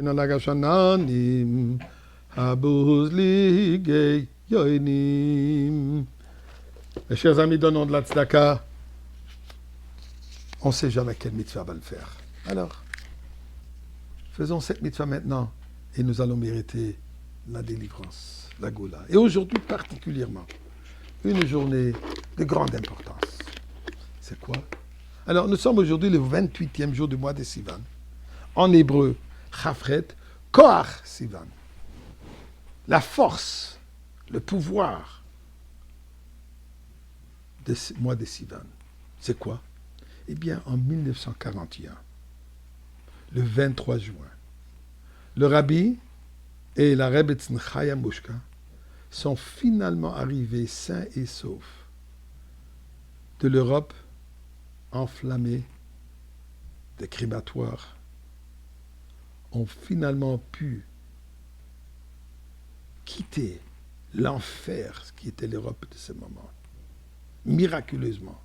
Mes chers amis, donnons de la tzedaka. On ne sait jamais quelle mitzvah va le faire. Alors, faisons cette mitzvah maintenant et nous allons mériter la délivrance, la Goula. Et aujourd'hui particulièrement, une journée de grande importance. C'est quoi? Alors, nous sommes aujourd'hui le 28e jour du mois de Sivan. En hébreu, Chafret, Koach Sivan. La force, le pouvoir de ce mois de Sivan. C'est quoi? Eh bien, en 1941, le 23 juin, le Rabbi et la Rebbetzin Chaya Mushka sont finalement arrivés sains et saufs de l'Europe enflammée des crématoires, ont finalement pu quitter l'enfer, ce qui était l'Europe de ce moment. Miraculeusement,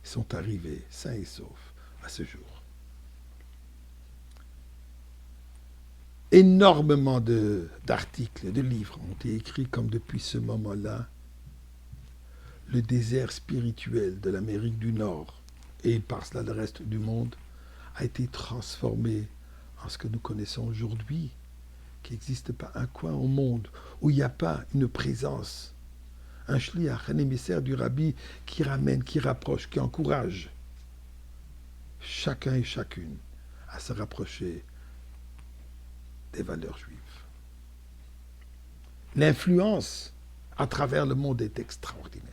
ils sont arrivés sains et saufs à ce jour. Énormément d'articles, de livres ont été écrits comme depuis ce moment-là, le désert spirituel de l'Amérique du Nord et par cela le reste du monde a été transformé en ce que nous connaissons aujourd'hui, qu'il n'existe pas un coin au monde où il n'y a pas une présence, un shliach, un émissaire du Rabbi qui ramène, qui rapproche, qui encourage chacun et chacune à se rapprocher des valeurs juives. L'influence à travers le monde est extraordinaire.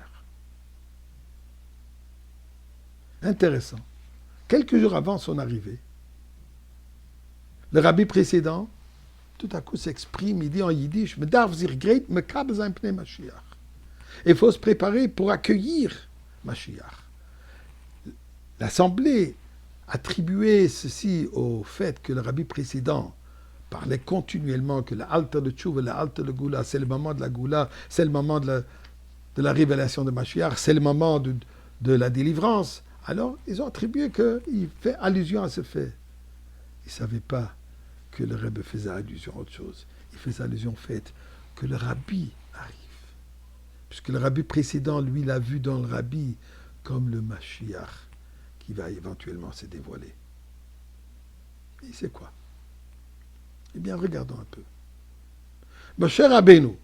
Intéressant. Quelques jours avant son arrivée, le rabbi précédent, tout à coup s'exprime, il dit en yiddish, il faut se préparer pour accueillir Mashiach. L'Assemblée attribuait ceci au fait que le rabbi précédent parlait continuellement que la Alta de Tchouva, la Alta de Goula, c'est le moment de la Goula, c'est le moment de la révélation de Mashiach, c'est le moment de la délivrance. Alors, ils ont attribué qu'il fait allusion à ce fait. Ils ne savaient pas que le Rebbe faisait allusion à autre chose. Il faisait allusion au fait que le Rabbi arrive. Puisque le Rabbi précédent, lui, l'a vu dans le Rabbi comme le Mashiach qui va éventuellement se dévoiler. Et c'est quoi? Eh bien, regardons un peu. Moshe Rabbeinu,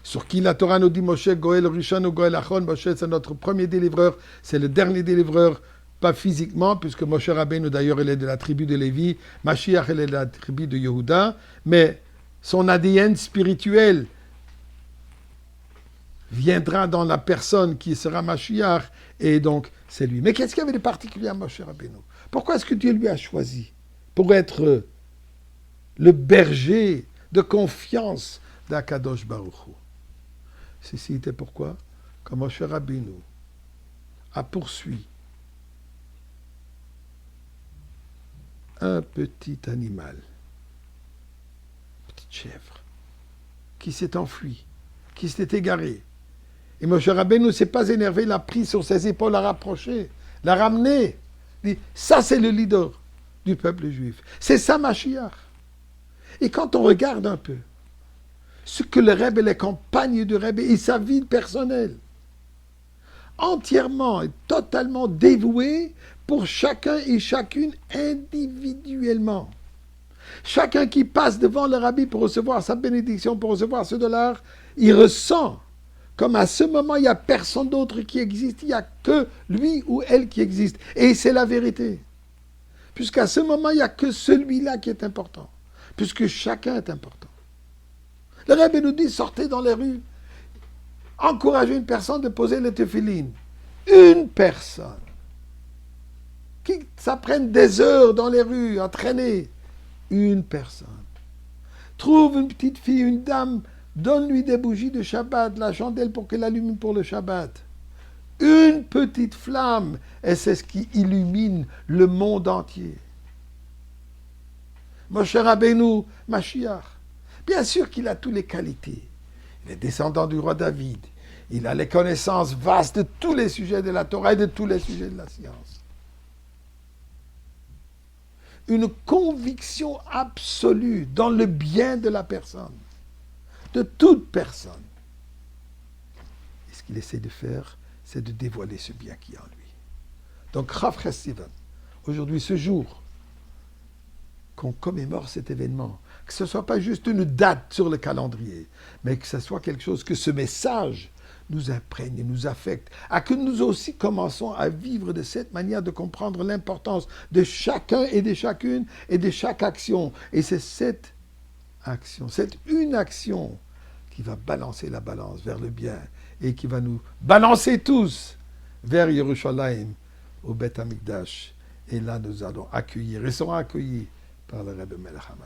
sur qui la Torah nous dit Moshe Goel Rishon ou Goel Achon, Moshe c'est notre premier délivreur, c'est le dernier délivreur, pas physiquement, puisque Moshe Rabbeinu d'ailleurs il est de la tribu de Lévi, Mashiach il est de la tribu de Yehuda, mais son ADN spirituel viendra dans la personne qui sera Mashiach, et donc c'est lui. Mais qu'est-ce qu'il y avait de particulier à Moshe Rabbeinu? Pourquoi est-ce que Dieu lui a choisi pour être le berger de confiance d'Akadosh Baruch Hu? Ceci était pourquoi, quand Moshe Rabbeinu a poursuivi un petit animal, une petite chèvre, qui s'est enfui, qui s'est égaré. Et Moshe Rabbeinu ne s'est pas énervé, l'a pris sur ses épaules, l'a rapproché, l'a ramené. Il dit, ça c'est le leader du peuple juif. C'est ça Mashiach. Et quand on regarde un peu ce que le Rebbe et les compagnes du Rebbe et sa vie personnelle, entièrement et totalement dévoués pour chacun et chacune individuellement. Chacun qui passe devant le Rabbi pour recevoir sa bénédiction, pour recevoir ce dollar, il ressent comme à ce moment, il n'y a personne d'autre qui existe, il n'y a que lui ou elle qui existe. Et c'est la vérité. Puisqu'à ce moment, il n'y a que celui-là qui est important. Puisque chacun est important. Le Rebbe nous dit, sortez dans les rues, encouragez une personne de poser le tefillin. Une personne. Qui s'apprenne des heures dans les rues, à traîner. Une personne. Trouve une petite fille, une dame, donne-lui des bougies de Shabbat, la chandelle pour qu'elle allume pour le Shabbat. Une petite flamme, et c'est ce qui illumine le monde entier. Moshe Rabbeinu, Mashiach. Bien sûr qu'il a toutes les qualités. Il est descendant du roi David. Il a les connaissances vastes de tous les sujets de la Torah et de tous les sujets de la science. une conviction absolue dans le bien de la personne, de toute personne. Et ce qu'il essaie de faire, c'est de dévoiler ce bien qui est en lui. Donc, Rav Steven, aujourd'hui, ce jour, qu'on commémore cet événement, que ce ne soit pas juste une date sur le calendrier, mais que ce soit quelque chose, que ce message nous imprègne et nous affecte, à que nous aussi commençons à vivre de cette manière, de comprendre l'importance de chacun et de chacune et de chaque action. Et c'est cette action, cette une action qui va balancer la balance vers le bien et qui va nous balancer tous vers Yerushalayim, au Beth Amikdash. Et là, nous allons accueillir et serons accueillis par le Rebbe Melech HaMashiach.